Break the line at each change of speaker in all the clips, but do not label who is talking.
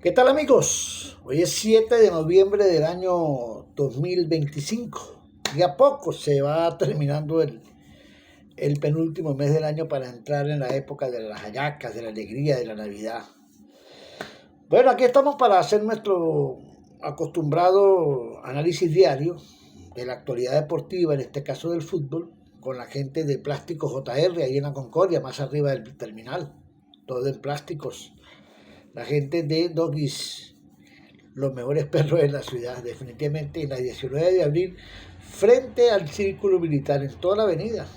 ¿Qué tal amigos? Hoy es 7 de noviembre del año 2025. Y a poco se va terminando el penúltimo mes del año para entrar en la época de las hallacas, de la alegría, de la Navidad. Bueno, aquí estamos para hacer nuestro acostumbrado análisis diario de la actualidad deportiva, en este caso del fútbol, con la gente de Plástico JR ahí en la Concordia, más arriba del terminal, todo en plásticos. La gente de Doggies, los mejores perros de la ciudad, definitivamente en la 19 de abril, frente al círculo militar, en toda la avenida,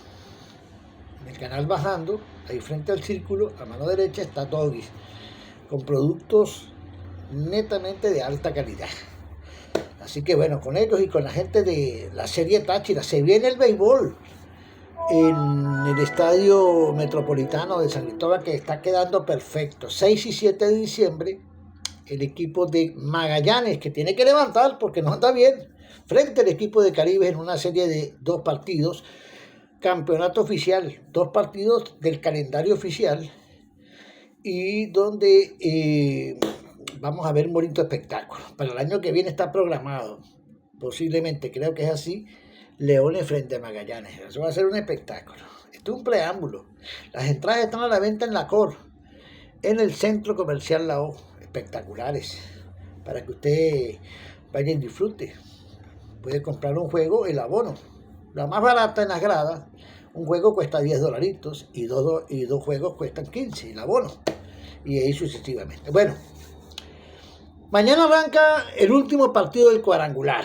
en el canal bajando, ahí frente al círculo, a mano derecha está Doggies, con productos netamente de alta calidad. Así que bueno, con ellos y con la gente de la serie Táchira, se viene el béisbol en el estadio metropolitano de San Cristóbal, que está quedando perfecto. 6 y 7 de diciembre, el equipo de Magallanes, que tiene que levantar porque no anda bien, frente al equipo de Caribe en una serie de 2 partidos, campeonato oficial, 2 partidos del calendario oficial, y donde vamos a ver un bonito espectáculo. Para el año que viene está programado, posiblemente, creo que es así, Leones frente a Magallanes. Eso va a ser un espectáculo. Esto es un preámbulo. Las entradas están a la venta en la COR, en el Centro Comercial La O. Espectaculares, para que usted vaya y disfrute. Puede comprar un juego, el abono, la más barata en las gradas. Un juego cuesta $10 y dos juegos cuestan 15, el abono, y ahí sucesivamente. Bueno, mañana arranca el último partido del cuadrangular.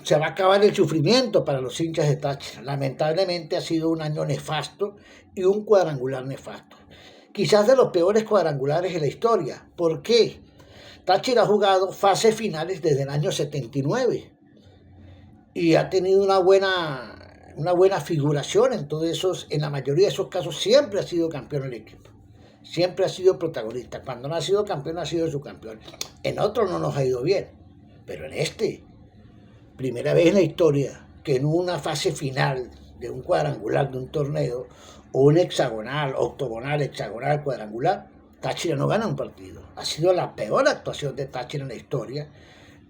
Se va a acabar el sufrimiento para los hinchas de Táchira. Lamentablemente ha sido un año nefasto y un cuadrangular nefasto. Quizás de los peores cuadrangulares de la historia. ¿Por qué? Táchira ha jugado fases finales desde el año 79 y ha tenido una buena figuración en todos esos, en la mayoría de esos casos siempre ha sido campeón el equipo. Siempre ha sido protagonista. Cuando no ha sido campeón, ha sido subcampeón. En otros no nos ha ido bien, pero en este, primera vez en la historia que en una fase final de un cuadrangular, de un torneo, o un hexagonal, octogonal, hexagonal, cuadrangular, Táchira no gana un partido. Ha sido la peor actuación de Táchira en la historia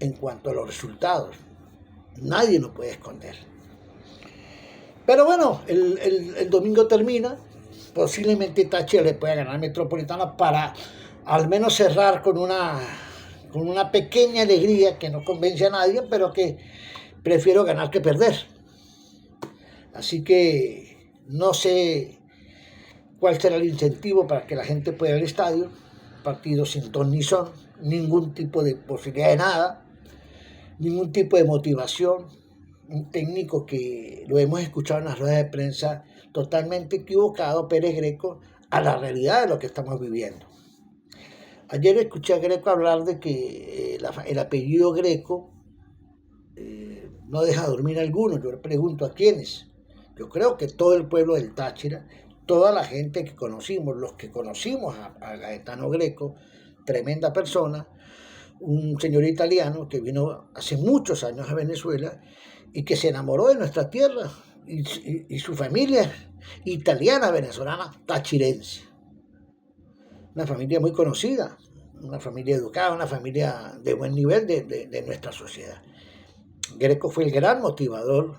en cuanto a los resultados. Nadie lo puede esconder. Pero bueno, el domingo termina. Posiblemente Táchira le pueda ganar a Metropolitana para al menos cerrar con una pequeña alegría que no convence a nadie, pero que prefiero ganar que perder. Así que no sé cuál será el incentivo para que la gente pueda ir al estadio. Partido sin ton ni son, ningún tipo de posibilidad de nada, ningún tipo de motivación. Un técnico que lo hemos escuchado en las ruedas de prensa totalmente equivocado, Pérez Greco, a la realidad de lo que estamos viviendo. Ayer escuché a Greco hablar de que el apellido Greco no deja dormir a algunos. Yo le pregunto a quiénes. Yo creo que todo el pueblo del Táchira, toda la gente que conocimos, los que conocimos a Gaetano Greco, tremenda persona, un señor italiano que vino hace muchos años a Venezuela y que se enamoró de nuestra tierra y su familia italiana, venezolana, tachirense. Una familia muy conocida, una familia educada, una familia de buen nivel de nuestra sociedad. Greco fue el gran motivador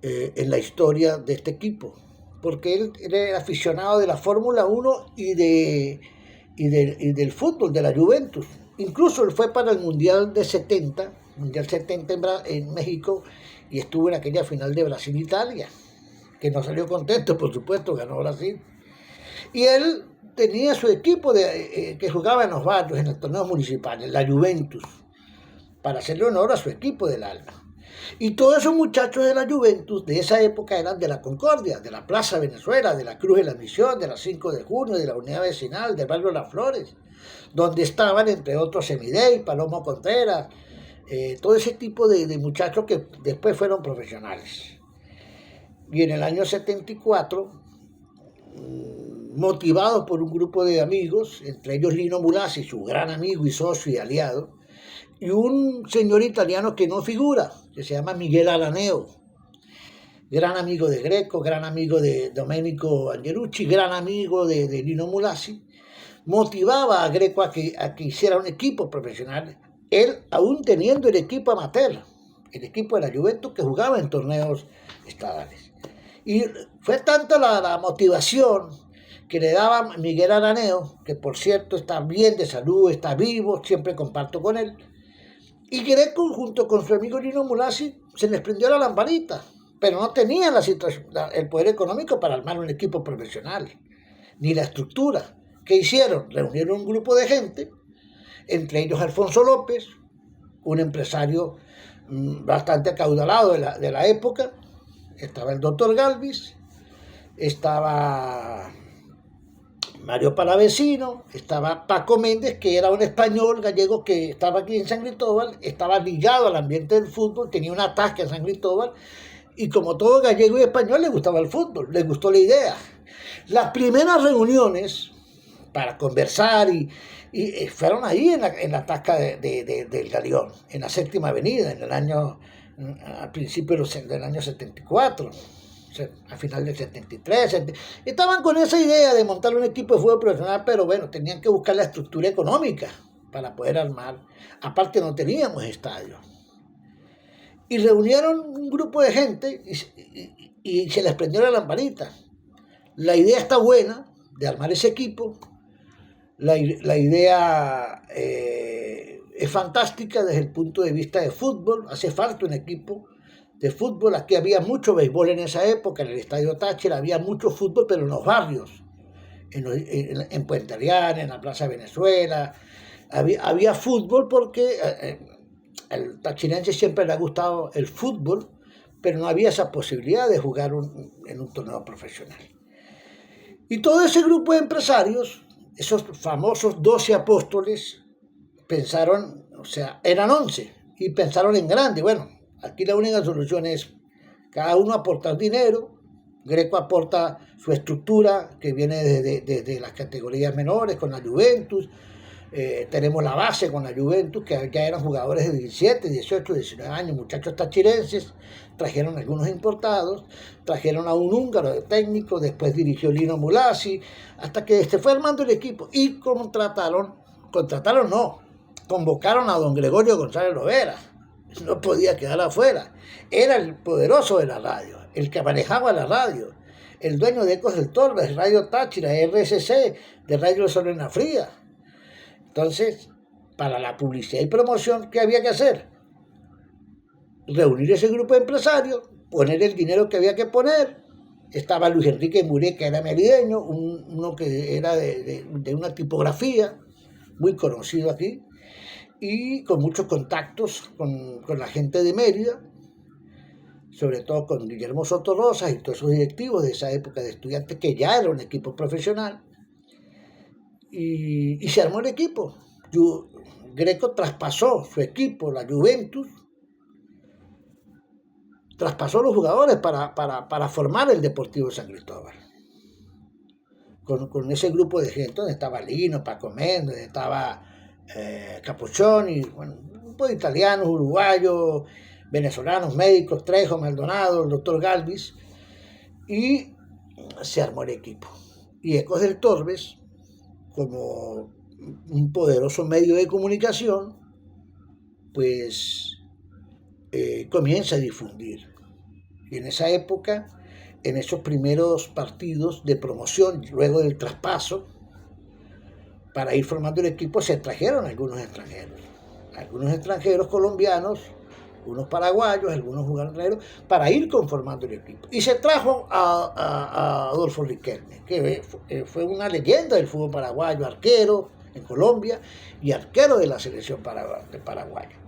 en la historia de este equipo, porque él era aficionado de la Fórmula 1 y del fútbol, de la Juventus. Incluso él fue para el Mundial 70 en México, y estuvo en aquella final de Brasil-Italia, que no salió contento, por supuesto, ganó Brasil. Y él tenía su equipo que jugaba en los barrios, en los torneos municipales, la Juventus, para hacerle honor a su equipo del alma. Y todos esos muchachos de la Juventus de esa época eran de la Concordia, de la Plaza Venezuela, de la Cruz de la Misión, de la 5 de junio, de la Unidad Vecinal, del barrio Las Flores, donde estaban, entre otros, Semidey, Palomo Contreras, todo ese tipo de muchachos que después fueron profesionales. Y en el año 74, motivados por un grupo de amigos, entre ellos Lino Mulazzi, su gran amigo y socio y aliado, y un señor italiano que no figura, que se llama Miguel Alaneo, gran amigo de Greco, gran amigo de Domenico Angelucci, gran amigo de Lino Mulazzi, motivaba a Greco a que hiciera un equipo profesional, él aún teniendo el equipo amateur, el equipo de la Juventus que jugaba en torneos estadales. Y fue tanta la motivación que le daba Miguel Araneo, que por cierto está bien de salud, está vivo, siempre comparto con él, y Greco junto con su amigo Lino Mulasi se les prendió la lamparita, pero no tenían el poder económico para armar un equipo profesional, ni la estructura. ¿Qué hicieron? Reunieron un grupo de gente, entre ellos Alfonso López, un empresario bastante acaudalado de la época, estaba el doctor Galvis, estaba Mario Palavecino, estaba Paco Méndez, que era un español gallego que estaba aquí en San Cristóbal, estaba ligado al ambiente del fútbol, tenía un atasque en San Cristóbal, y como todo gallego y español le gustaba el fútbol, le gustó la idea. Las primeras reuniones para conversar y fueron ahí en la tasca del Galeón, en la Séptima Avenida, al principio del año 74. A final del 73, estaban con esa idea de montar un equipo de fútbol profesional, pero bueno, tenían que buscar la estructura económica para poder armar. Aparte no teníamos estadio. Y reunieron un grupo de gente y se les prendió la lamparita. La idea está buena de armar ese equipo. La idea es fantástica desde el punto de vista de fútbol. Hace falta un equipo de fútbol. Aquí había mucho béisbol en esa época, en el Estadio Táchira había mucho fútbol, pero en los barrios, en Puente Ariana, en la Plaza Venezuela, había fútbol porque al tachirense siempre le ha gustado el fútbol, pero no había esa posibilidad de jugar en un torneo profesional. Y todo ese grupo de empresarios, esos famosos 12 apóstoles, pensaron, o sea, eran 11, y pensaron en grande. Bueno, aquí la única solución es cada uno aportar dinero. Greco aporta su estructura que viene desde las categorías menores con la Juventus. Tenemos la base con la Juventus, que ya eran jugadores de 17, 18, 19 años, muchachos tachirenses. Trajeron algunos importados, trajeron a un húngaro de técnico, después dirigió Lino Mulasi, hasta que se fue armando el equipo. Y convocaron a don Gregorio González Lovera. No podía quedar afuera. Era el poderoso de la radio, el que manejaba la radio, el dueño de Ecos del Torbes, Radio Táchira, RSC, de Radio Solena Fría. Entonces, para la publicidad y promoción, ¿qué había que hacer? Reunir ese grupo de empresarios, poner el dinero que había que poner. Estaba Luis Enrique Muré, que era merideño, uno que era de una tipografía, muy conocido aquí, y con muchos contactos con la gente de Mérida, sobre todo con Guillermo Soto Rosas y todos esos directivos de esa época de estudiantes, que ya era un equipo profesional, y se armó el equipo. Greco traspasó su equipo, la Juventus, traspasó los jugadores para formar el Deportivo San Cristóbal. Con ese grupo de gente donde estaba Lino, Paco Méndez, estaba Capuchoni, bueno, un grupo de italianos, uruguayos, venezolanos, médicos, Trejo, Maldonado, el doctor Galvis, y se armó el equipo. Y Ecos del Torbes, como un poderoso medio de comunicación, pues comienza a difundir. Y en esa época, en esos primeros partidos de promoción, luego del traspaso, para ir formando el equipo, se trajeron algunos extranjeros colombianos, unos paraguayos, algunos jugadores, para ir conformando el equipo. Y se trajo a Adolfo Riquelme, que fue una leyenda del fútbol paraguayo, arquero en Colombia y arquero de la selección paraguaya.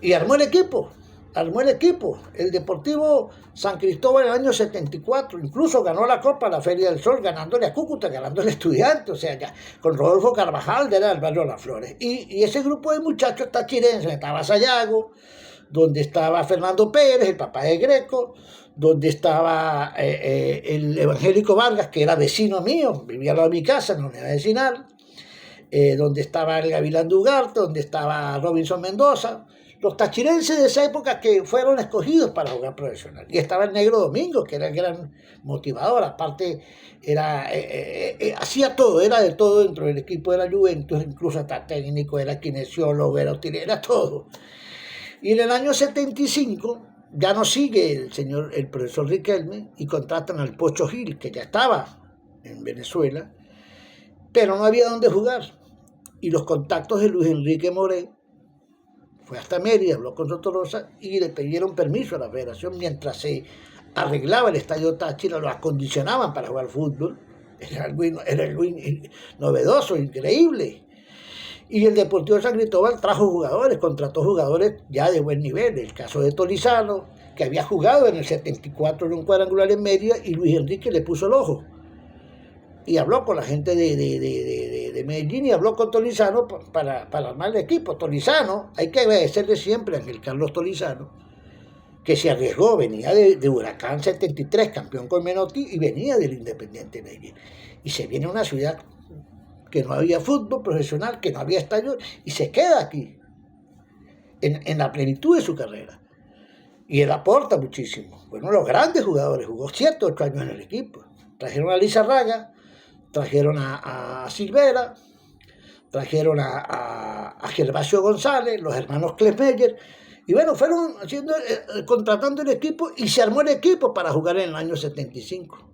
Y armó el equipo. El Deportivo San Cristóbal en el año 74, incluso ganó la Copa la Feria del Sol, ganándole a Cúcuta, ganándole a Estudiantes, o sea, ya, con Rodolfo Carvajal de del barrio Las Flores. Y ese grupo de muchachos tachirenses, estaba Sayago, donde estaba Fernando Pérez, el papá de Greco, donde estaba el Evangélico Vargas, que era vecino mío, vivía al lado de mi casa, en la unidad vecinal, donde estaba el Gavilán de Ugarte, donde estaba Robinson Mendoza. los tachirenses de esa época que fueron escogidos para jugar profesional. Y estaba el Negro Domingo, que era el gran motivador, aparte hacía todo, era de todo dentro del equipo de la Juventus, incluso hasta técnico, era kinesiólogo, era todo. Y en el año 75 ya no sigue el profesor Riquelme y contratan al Pocho Gil, que ya estaba en Venezuela, pero no había dónde jugar. Y los contactos de Luis Enrique Moré fue hasta Mérida, habló con Sotorosa y le pidieron permiso a la federación mientras se arreglaba el estadio Táchira, lo acondicionaban para jugar fútbol. Era algo novedoso, increíble. Y el Deportivo San Cristóbal trajo jugadores, contrató jugadores ya de buen nivel. El caso de Tolizano, que había jugado en el 74 en un cuadrangular en Mérida, y Luis Enrique le puso el ojo. Y habló con la gente de Medellín y habló con Tolizano para armar el equipo. Tolizano, hay que agradecerle siempre a Ángel Carlos Tolizano, que se arriesgó, venía de Huracán 73, campeón con Menotti, y venía del Independiente Medellín. Y se viene a una ciudad que no había fútbol profesional, que no había estadio, y se queda aquí, en la plenitud de su carrera. Y él aporta muchísimo. Bueno, los grandes jugadores, jugó 7 o 8 años en el equipo. Trajeron a Lizarraga, trajeron a Silvera, trajeron a Gervasio González, los hermanos Klesmeyer, y bueno, fueron contratando el equipo y se armó el equipo para jugar en el año 75.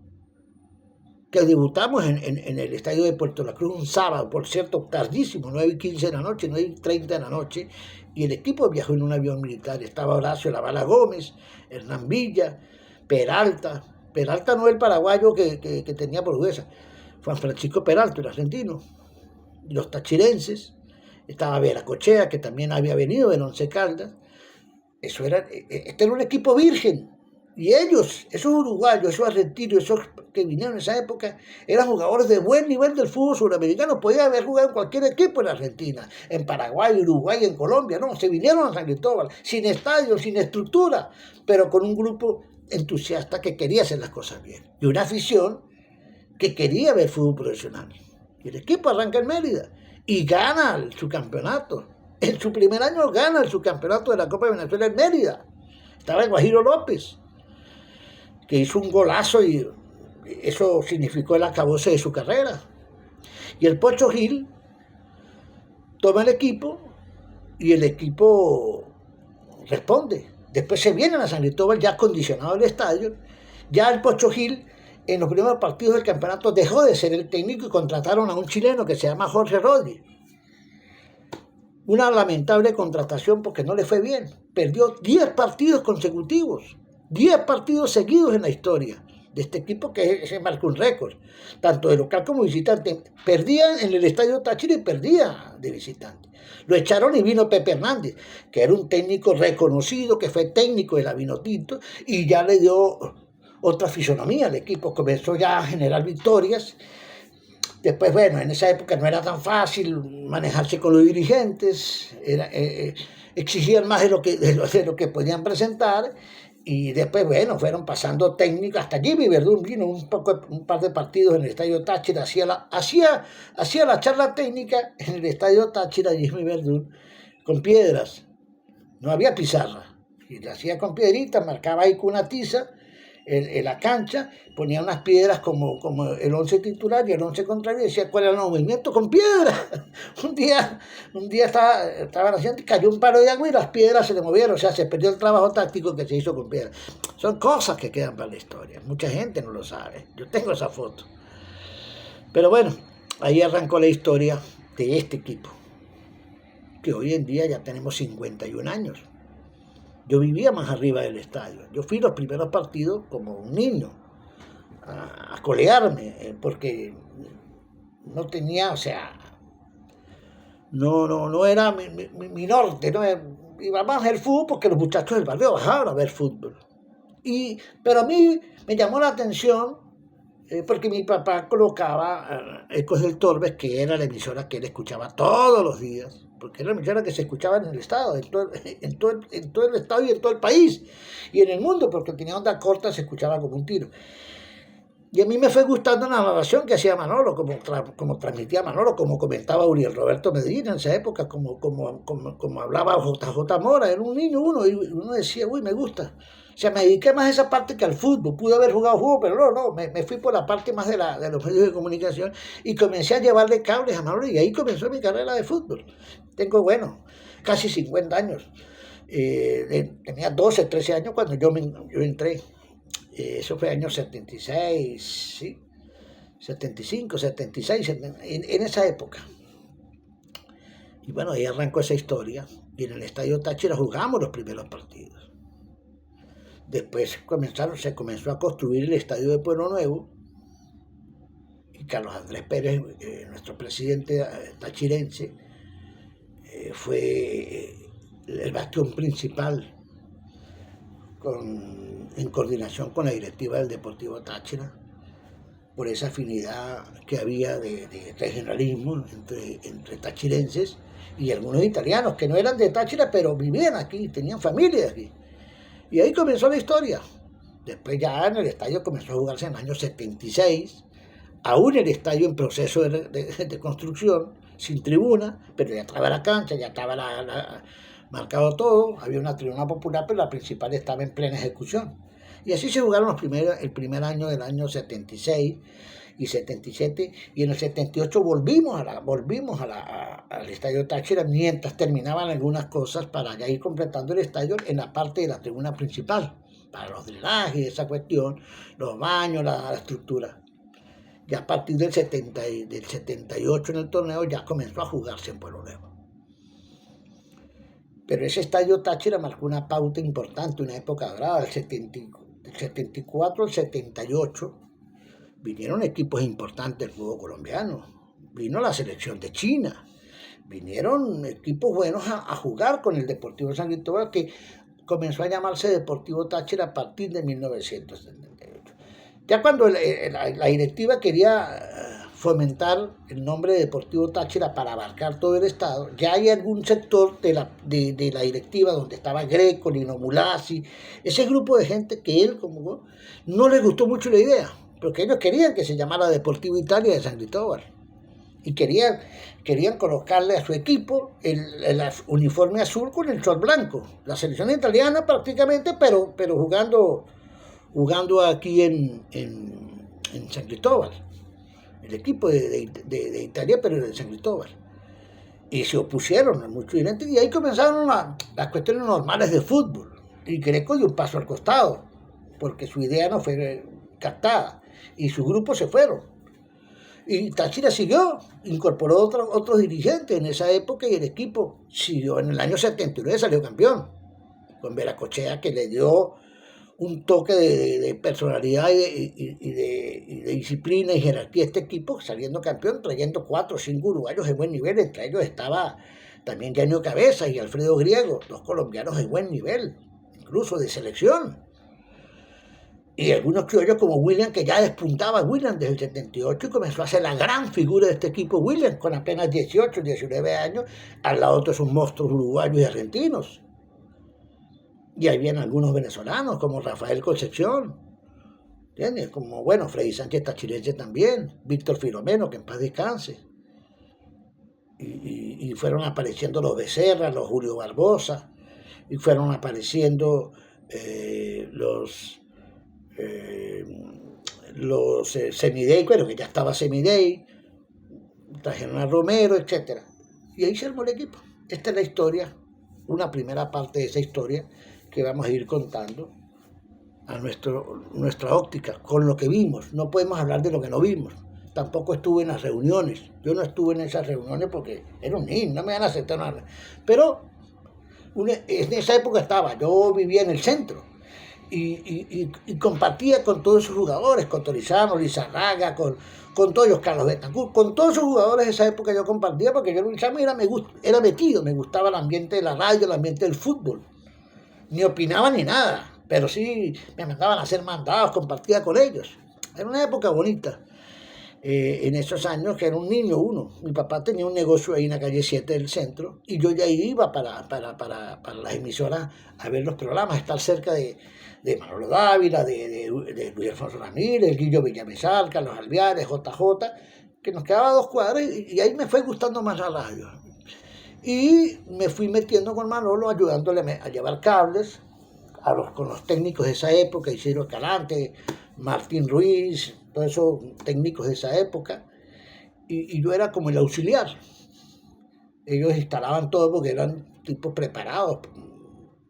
Que debutamos en el estadio de Puerto La Cruz un sábado, por cierto, tardísimo, 9:15 de la noche, 9:30 de la noche, y el equipo viajó en un avión militar. Estaba Horacio Lavala Gómez, Hernán Villa, Peralta no el paraguayo que tenía portuguesa, Juan Francisco Peralta, el argentino, y los tachirenses, estaba Veracochea, que también había venido del Once Caldas. Este era un equipo virgen, y ellos, esos uruguayos, esos argentinos, esos que vinieron en esa época, eran jugadores de buen nivel del fútbol sudamericano. Podían haber jugado en cualquier equipo en Argentina, en Paraguay, Uruguay, en Colombia. No, se vinieron a San Cristóbal, sin estadio, sin estructura, pero con un grupo entusiasta que quería hacer las cosas bien, y una afición que quería ver fútbol profesional. Y el equipo arranca en Mérida y gana su campeonato. En su primer año gana el subcampeonato de la Copa de Venezuela en Mérida. Estaba el Guajiro López, que hizo un golazo y eso significó el acabose de su carrera. Y el Pocho Gil toma el equipo y el equipo responde. Después se vienen a San Cristóbal ya acondicionado el estadio. Ya el Pocho Gil en los primeros partidos del campeonato dejó de ser el técnico y contrataron a un chileno que se llama Jorge Rodri. Una lamentable contratación porque no le fue bien. Perdió 10 partidos consecutivos, 10 partidos seguidos en la historia de este equipo, que se marcó un récord, tanto de local como visitante. Perdía en el estadio Táchira y perdía de visitante. Lo echaron y vino Pepe Hernández, que era un técnico reconocido, que fue técnico de la Vinotinto, y ya le dio otra fisonomía al equipo. Comenzó ya a generar victorias. Después, bueno, en esa época no era tan fácil manejarse con los dirigentes, exigían más de lo que podían presentar, y después, bueno, fueron pasando técnicos, hasta Jimmy Verdún vino un par de partidos en el Estadio Táchira, hacía la charla técnica en el Estadio Táchira, Jimmy Verdún, con piedras, no había pizarra, y la hacía con piedritas, marcaba ahí con una tiza, en la cancha, ponía unas piedras como el 11 titular y el 11 contrario, y decía cuál era el movimiento con piedras. Un día estaban haciendo y cayó un palo de agua y las piedras se le movieron, o sea, se perdió el trabajo táctico que se hizo con piedras. Son cosas que quedan para la historia, mucha gente no lo sabe, yo tengo esa foto. Pero bueno, ahí arrancó la historia de este equipo, que hoy en día ya tenemos 51 años. Yo vivía más arriba del estadio. Yo fui los primeros partidos como un niño a colearme, porque no tenía, o sea, no era mi norte, no iba más el fútbol porque los muchachos del barrio bajaban a ver fútbol. Pero a mí me llamó la atención porque mi papá colocaba Ecos del Torbes, que era la emisora que él escuchaba todos los días, porque era la emisora que se escuchaba en el estado, en todo el estado y en todo el país, y en el mundo, porque tenía onda corta, se escuchaba como un tiro. Y a mí me fue gustando la narración que hacía Manolo, como transmitía Manolo, como comentaba Uriel Roberto Medina en esa época, como hablaba JJ Mora, era un niño uno, y uno decía, uy, me gusta. O sea, me dediqué más a esa parte que al fútbol. Pude haber jugado fútbol, pero no, me fui por la parte más de los medios de comunicación y comencé a llevarle cables a Manolo y ahí comenzó mi carrera de fútbol. Tengo, bueno, casi 50 años. Tenía 12, 13 años cuando yo entré. Eso fue año 76, ¿sí? 75, 76, en esa época. Y bueno, ahí arrancó esa historia. Y en el Estadio Táchira jugamos los primeros partidos. Después se comenzó a construir el Estadio de Pueblo Nuevo. Y Carlos Andrés Pérez, nuestro presidente tachirense, fue el bastión principal en coordinación con la directiva del Deportivo Táchira, por esa afinidad que había de regionalismo entre tachirenses y algunos italianos que no eran de Táchira, pero vivían aquí, tenían familia aquí. Y ahí comenzó la historia. Después ya en el estadio comenzó a jugarse en el año 76, aún el estadio en proceso de construcción, sin tribuna, pero ya estaba la cancha, ya estaba marcado todo, había una tribuna popular, pero la principal estaba en plena ejecución. Y así se jugaron el primer año del año 76 y 77, y en el 78 volvimos al Estadio Táchira mientras terminaban algunas cosas para ya ir completando el estadio en la parte de la tribuna principal, para los drenajes, esa cuestión, los baños, la estructura. Y a partir del 78 en el torneo ya comenzó a jugarse en Pueblo Nuevo. Pero ese Estadio Táchira marcó una pauta importante, una época dorada, del 74 al 78. Vinieron equipos importantes del fútbol colombiano, vino la selección de China, vinieron equipos buenos a jugar con el Deportivo San Cristóbal, que comenzó a llamarse Deportivo Táchira a partir de 1978. Ya cuando la directiva quería fomentar el nombre de Deportivo Táchira para abarcar todo el estado, ya hay algún sector de la directiva donde estaba Greco, Lino Mulasi, ese grupo de gente que él como no le gustó mucho la idea, porque ellos querían que se llamara Deportivo Italia de San Cristóbal y querían colocarle a su equipo el uniforme azul con el short blanco, la selección italiana prácticamente, pero jugando aquí en San Cristóbal, el equipo de Italia, pero de San Cristóbal. Y se opusieron a muchos dirigentes y ahí comenzaron las cuestiones normales de fútbol. Y Greco dio un paso al costado, porque su idea no fue captada y su grupo se fueron. Y Táchira siguió, incorporó otros dirigentes en esa época y el equipo siguió. En el año 79 salió campeón, con Veracochea, que le dio un toque de personalidad y de disciplina y jerarquía a este equipo, saliendo campeón, trayendo 4 o 5 uruguayos de buen nivel. Entre ellos estaba también Janio Cabeza y Alfredo Griego, 2 colombianos de buen nivel, incluso de selección. Y algunos criollos como William, que ya despuntaba William desde el 78 y comenzó a ser la gran figura de este equipo William, con apenas 18, 19 años, al lado de esos monstruos uruguayos y argentinos. Y habían algunos venezolanos, como Rafael Concepción, ¿entiendes? Como, bueno, Freddy Sánchez tachirense también, Víctor Filomeno, que en paz descanse. Y fueron apareciendo los Becerra, los Julio Barbosa, y fueron apareciendo los Semidey, bueno, que ya estaba Semidey, trajeron a Romero, etc. Y ahí se armó el equipo. Esta es la historia, una primera parte de esa historia que vamos a ir contando a nuestra óptica, con lo que vimos. No podemos hablar de lo que no vimos. Tampoco estuve en las reuniones. Yo no estuve en esas reuniones porque era un niño, no me van a aceptar nada. Pero en esa época yo vivía en el centro y compartía con todos esos jugadores, con Torizano, Lizarraga, con todos ellos, Carlos Betancourt, con todos esos jugadores de esa época yo compartía porque yo era metido, me gustaba el ambiente de la radio, el ambiente del fútbol. Ni opinaba ni nada, pero sí me mandaban a hacer mandados, compartía con ellos. Era una época bonita. en esos años, que era un niño uno. Mi papá tenía un negocio ahí en la calle 7 del centro y yo ya iba para las emisoras a ver los programas, estar cerca de Manolo Dávila, de Luis Alfonso Ramírez, Guillo Villamizar, Carlos Alviares, JJ, que nos quedaba 2 cuadras y ahí me fue gustando más la radio. Y me fui metiendo con Manolo, ayudándole a llevar cables con los técnicos de esa época, Isidro Escalante, Martín Ruiz, todos esos técnicos de esa época, y yo era como el auxiliar. Ellos instalaban todo porque eran tipos preparados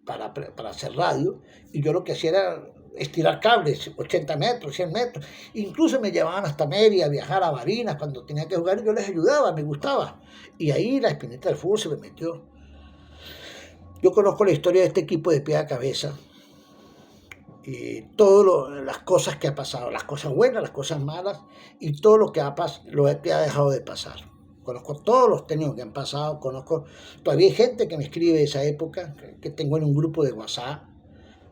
para hacer radio, y yo lo que hacía era estirar cables, 80 metros, 100 metros, incluso me llevaban hasta Mérida a viajar a Barinas cuando tenía que jugar y yo les ayudaba, me gustaba, y ahí la espinita del fútbol se me metió. Yo conozco la historia de este equipo de pie a cabeza, y todas las cosas que ha pasado, las cosas buenas, las cosas malas, y todo lo que ha dejado de pasar. Conozco todos los técnicos que han pasado, todavía hay gente que me escribe de esa época, que tengo en un grupo de WhatsApp,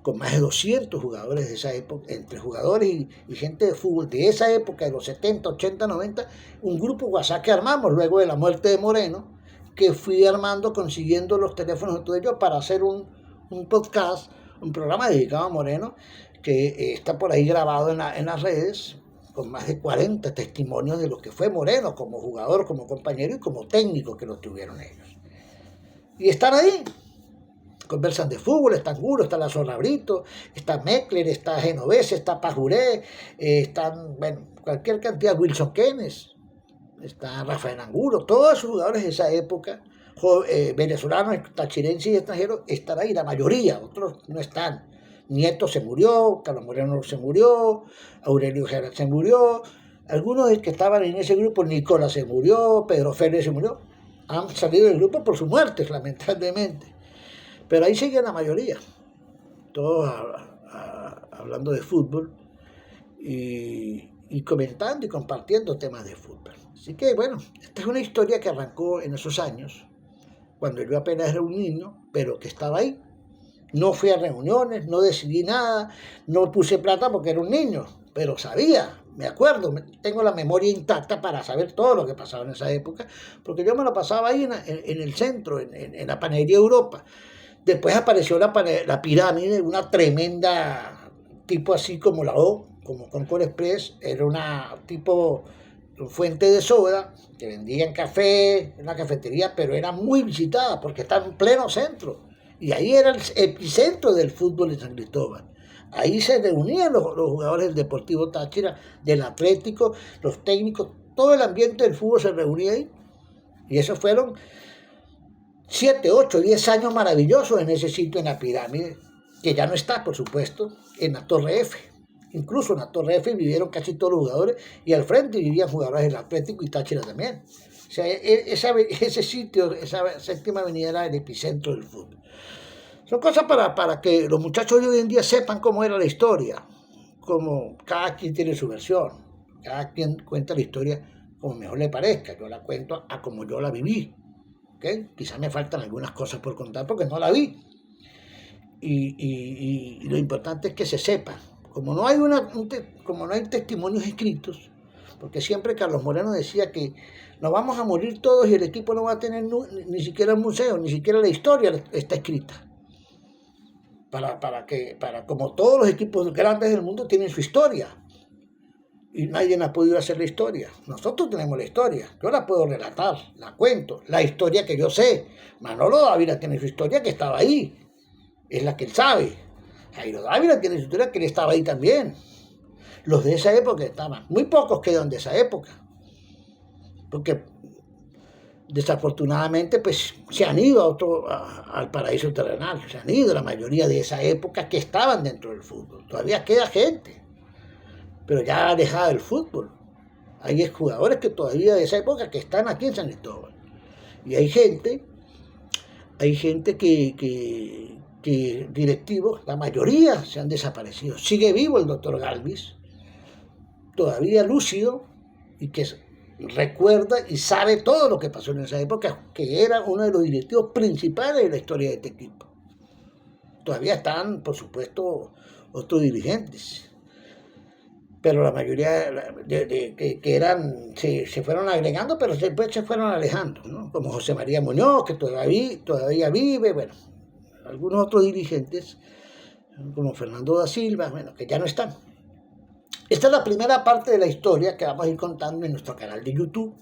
con más de 200 jugadores de esa época, entre jugadores y gente de fútbol de esa época, de los 70, 80, 90, un grupo WhatsApp que armamos luego de la muerte de Moreno, que fui armando, consiguiendo los teléfonos de todos ellos para hacer un podcast, un programa dedicado a Moreno, que está por ahí grabado en las redes, con más de 40 testimonios de lo que fue Moreno como jugador, como compañero y como técnico que lo tuvieron ellos. Y están ahí, conversan de fútbol, está Angulo, está Lazo Brito, está Meckler, está Genovese, está Pajuré, están, bueno, cualquier cantidad, Wilson Keynes, está Rafael Angulo, todos los jugadores de esa época, venezolanos, tachirenses y extranjeros, están ahí, la mayoría, otros no están. Nieto se murió, Carlos Moreno se murió, Aurelio Gerard se murió, algunos que estaban en ese grupo, Nicolás se murió, Pedro Félix se murió, han salido del grupo por sus muertes, lamentablemente. Pero ahí sigue la mayoría, todos hablando de fútbol y comentando y compartiendo temas de fútbol. Así que bueno, esta es una historia que arrancó en esos años, cuando yo apenas era un niño, pero que estaba ahí. No fui a reuniones, no decidí nada, no puse plata porque era un niño, pero sabía, me acuerdo, tengo la memoria intacta para saber todo lo que pasaba en esa época, porque yo me lo pasaba ahí en el centro, en la panadería Europa. Después apareció la pirámide, una tremenda, tipo así como la O, como Concord Express, era una tipo fuente de soda, que vendían café en la cafetería, pero era muy visitada porque estaba en pleno centro. Y ahí era el epicentro del fútbol en San Cristóbal. Ahí se reunían los jugadores del Deportivo Táchira, del Atlético, los técnicos, todo el ambiente del fútbol se reunía ahí. Y esos fueron 7, 8, 10 años maravillosos en ese sitio, en la pirámide, que ya no está, por supuesto, en la Torre F. Incluso en la Torre F vivieron casi todos los jugadores y al frente vivían jugadores del Atlético y Táchira también. O sea, ese sitio, esa séptima avenida era el epicentro del fútbol. Son cosas para que los muchachos de hoy en día sepan cómo era la historia, como cada quien tiene su versión, cada quien cuenta la historia como mejor le parezca. Yo la cuento a como yo la viví. ¿Okay? Quizás me faltan algunas cosas por contar porque no la vi. Y lo importante es que se sepa. Como no hay testimonios escritos, porque siempre Carlos Moreno decía que nos vamos a morir todos y el equipo no va a tener ni siquiera un museo, ni siquiera la historia está escrita. Para como todos los equipos grandes del mundo tienen su historia. Y nadie ha podido hacer la historia. Nosotros tenemos la historia. Yo la puedo relatar, la cuento. La historia que yo sé. Manolo Dávila tiene su historia que estaba ahí. Es la que él sabe. Jairo Dávila tiene su historia que él estaba ahí también. Los de esa época estaban. Muy pocos quedan de esa época. Porque desafortunadamente pues se han ido al paraíso terrenal. Se han ido la mayoría de esa época que estaban dentro del fútbol. Todavía queda gente, pero ya alejada del fútbol. Hay jugadores que todavía de esa época que están aquí en San Cristóbal. Y hay gente que directivos, la mayoría se han desaparecido. Sigue vivo el doctor Galvis, todavía lúcido, y que recuerda y sabe todo lo que pasó en esa época, que era uno de los directivos principales de la historia de este equipo. Todavía están, por supuesto, otros dirigentes. pero la mayoría que eran, se fueron agregando, pero después se fueron alejando, ¿no? Como José María Muñoz, que todavía vive, bueno, algunos otros dirigentes, como Fernando da Silva, bueno, que ya no están. Esta es la primera parte de la historia que vamos a ir contando en nuestro canal de YouTube,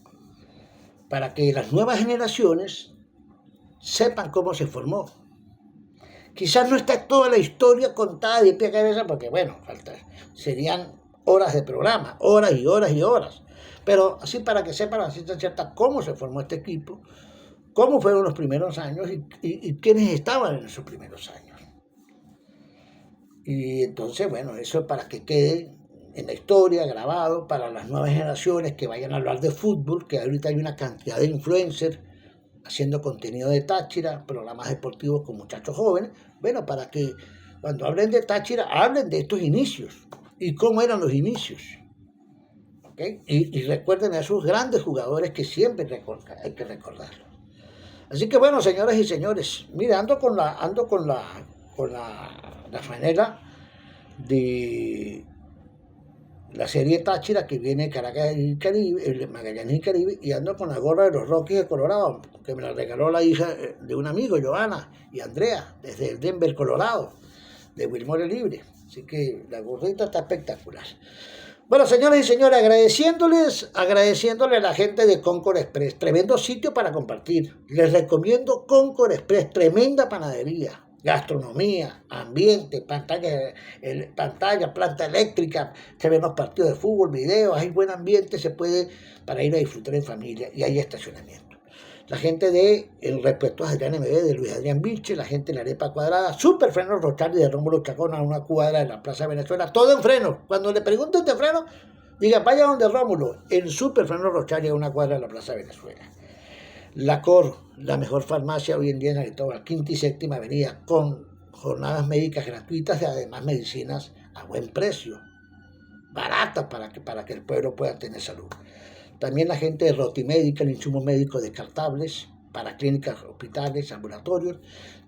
para que las nuevas generaciones sepan cómo se formó. Quizás no está toda la historia contada de pie a cabeza, porque bueno, serían horas de programa, horas y horas y horas. Pero así para que sepan a ciencia cierta cómo se formó este equipo, cómo fueron los primeros años y quiénes estaban en esos primeros años. Y entonces, bueno, eso es para que quede en la historia, grabado, para las nuevas generaciones que vayan a hablar de fútbol, que ahorita hay una cantidad de influencers haciendo contenido de Táchira, programas deportivos con muchachos jóvenes, bueno, para que cuando hablen de Táchira, hablen de estos inicios y cómo eran los inicios. ¿Okay? Y recuerden a esos grandes jugadores que siempre hay que recordarlos. Así que bueno, señoras y señores, mira, ando con la franela de la serie Táchira que viene Caracas y Caribe, el Magallanes y Caribe, y ando con la gorra de los Rockies de Colorado, que me la regaló la hija de un amigo, Joana y Andrea, desde Denver, Colorado, de Wilmore Libre. Así que la gorrita está espectacular. Bueno, señoras y señores, agradeciéndoles a la gente de Concord Express, tremendo sitio para compartir. Les recomiendo Concord Express, tremenda panadería, gastronomía, ambiente, pantalla, planta eléctrica, se ven los partidos de fútbol, videos, hay buen ambiente, se puede para ir a disfrutar en familia y hay estacionamiento. La gente de El Respeto a Adrián MB, de Luis Adrián Vilche, la gente de la Arepa Cuadrada, Super Frenos Rochali de Rómulo Chacón, a una cuadra de la Plaza Venezuela, todo en freno. Cuando le pregunten de freno, digan, vaya donde Rómulo, el Super Frenos Rochali a una cuadra de la Plaza Venezuela. La COR, la mejor farmacia hoy en día en Arizona, quinta y séptima avenida, con jornadas médicas gratuitas y además medicinas a buen precio, baratas para que el pueblo pueda tener salud. También la gente de Rotimedical, insumos médicos descartables para clínicas, hospitales, ambulatorios.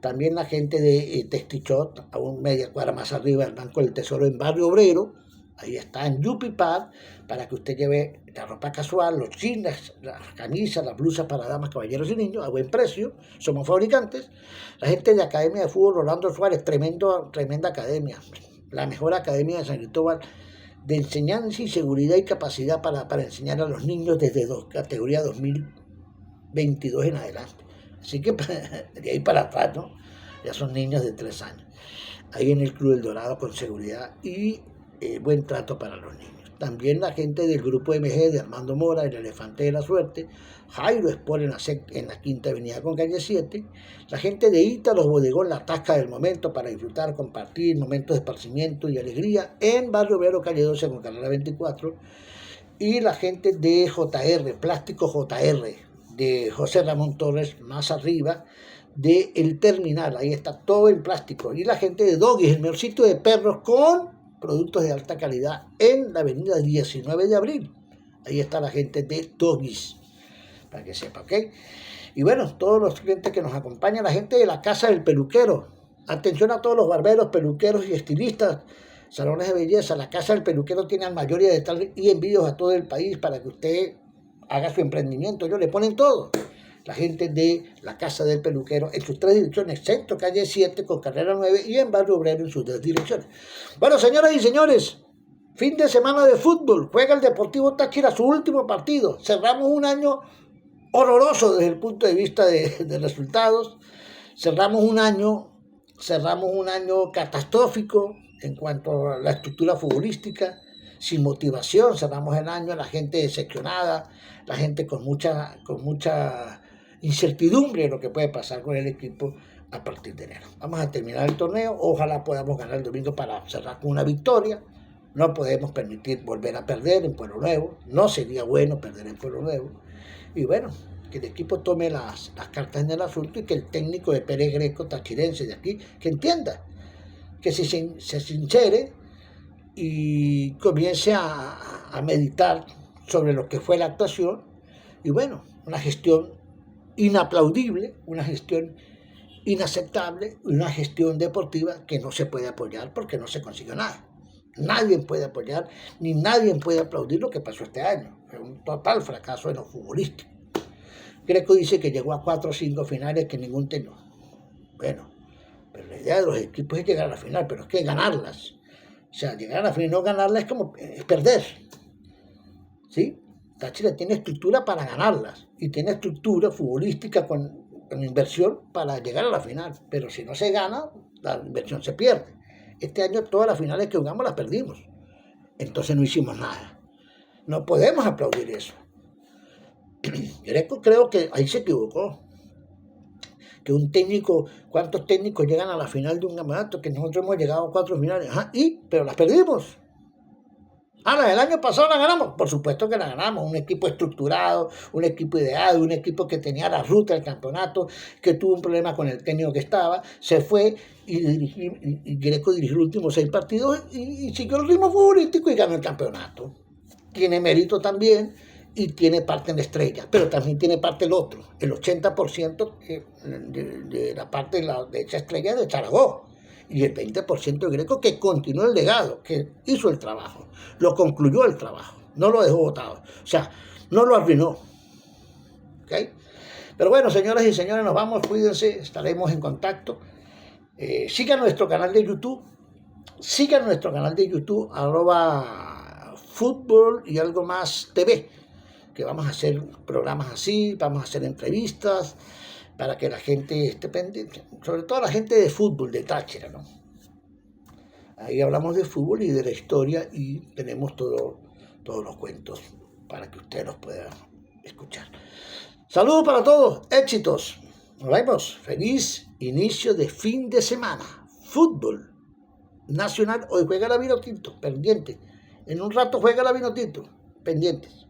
También la gente de Testichot, a un media cuadra más arriba del Banco del Tesoro en Barrio Obrero. Ahí está en Yupipad, para que usted lleve la ropa casual, los jeans, las camisas, las blusas para damas, caballeros y niños a buen precio. Somos fabricantes. La gente de Academia de Fútbol Rolando Suárez, tremenda academia. La mejor academia de San Cristóbal, de enseñanza y seguridad y capacidad para enseñar a los niños desde categoría 2022 en adelante. Así que de ahí para atrás, ¿no? Ya son niños de 3 años. Ahí en el Club del Dorado con seguridad y buen trato para los niños. También la gente del grupo MG de Armando Mora, el Elefante de la Suerte, Jairo Sport en la Quinta Avenida con calle 7, la gente de Ítalos Bodegón, la tasca del momento para disfrutar, compartir momentos de esparcimiento y alegría en Barrio Obrero, calle 12 con carrera 24, y la gente de JR, Plástico JR, de José Ramón Torres, más arriba, de El Terminal, ahí está todo el plástico, y la gente de Doggies, el mejor sitio de perros con productos de alta calidad en la avenida 19 de abril. Ahí está la gente de Doggies, para que sepa, ¿ok? Y bueno, todos los clientes que nos acompañan, la gente de la Casa del Peluquero. Atención a todos los barberos, peluqueros y estilistas, salones de belleza. La Casa del Peluquero tiene al mayoría de tal y envíos a todo el país para que usted haga su emprendimiento. Ellos le ponen todo. La gente de la Casa del Peluquero en sus 3 direcciones, Centro, calle 7 con carrera 9 y en Barrio Obrero en sus 2 direcciones. Bueno, señoras y señores, fin de semana de fútbol, juega el Deportivo Táchira su último partido. Cerramos un año horroroso desde el punto de vista de resultados. Cerramos un año catastrófico en cuanto a la estructura futbolística, sin motivación. Cerramos el año, la gente decepcionada, la gente con mucha incertidumbre de lo que puede pasar con el equipo a partir de enero. Vamos a terminar el torneo, ojalá podamos ganar el domingo para cerrar con una victoria. No podemos permitir volver a perder en Pueblo Nuevo, no sería bueno perder en Pueblo Nuevo. Y bueno, que el equipo tome las cartas en el asunto y que el técnico de Pérez Greco, tachirense de aquí, que entienda, que se sincere y comience a meditar sobre lo que fue la actuación. Y bueno, una gestión inaplaudible, una gestión inaceptable, una gestión deportiva que no se puede apoyar porque no se consiguió nada. Nadie puede apoyar, ni nadie puede aplaudir lo que pasó este año. Fue un total fracaso en lo futbolístico. Greco dice que llegó a 4 o 5 finales que ningún tenía. Bueno, pero la idea de los equipos es llegar a la final, pero es que ganarlas. O sea, llegar a la final y no ganarlas es perder. ¿Sí? Táchira tiene estructura para ganarlas y tiene estructura futbolística con inversión para llegar a la final. Pero si no se gana, la inversión se pierde. Este año todas las finales que jugamos las perdimos. Entonces no hicimos nada. No podemos aplaudir eso. Greco creo que ahí se equivocó. Que un técnico, ¿cuántos técnicos llegan a la final de un campeonato? Que nosotros hemos llegado a 4 finales. Ajá, pero las perdimos. La del año pasado la ganamos. Por supuesto que la ganamos. Un equipo estructurado, un equipo ideado, un equipo que tenía la ruta del campeonato, que tuvo un problema con el técnico que estaba, se fue y Greco dirigió los últimos 6 partidos y siguió el ritmo futbolístico y ganó el campeonato. Tiene mérito también y tiene parte en la estrella, pero también tiene parte el otro. El 80% de la parte de esa estrella es de Zaragoza. Y el 20% de Greco que continuó el legado, que hizo el trabajo, lo concluyó el trabajo, no lo dejó botado, o sea, no lo arruinó. ¿Okay? Pero bueno, señoras y señores, nos vamos, cuídense, estaremos en contacto. Sigan nuestro canal de YouTube, @fútbol y algo más TV, que vamos a hacer programas así, vamos a hacer entrevistas, para que la gente esté pendiente, sobre todo la gente de fútbol, de Táchira, ¿no? Ahí hablamos de fútbol y de la historia y tenemos todos los cuentos para que ustedes los puedan escuchar. Saludos para todos, éxitos. Nos vemos. Feliz inicio de fin de semana. Fútbol nacional. Hoy juega la Vinotinto, pendiente. En un rato juega la Vinotinto, pendientes.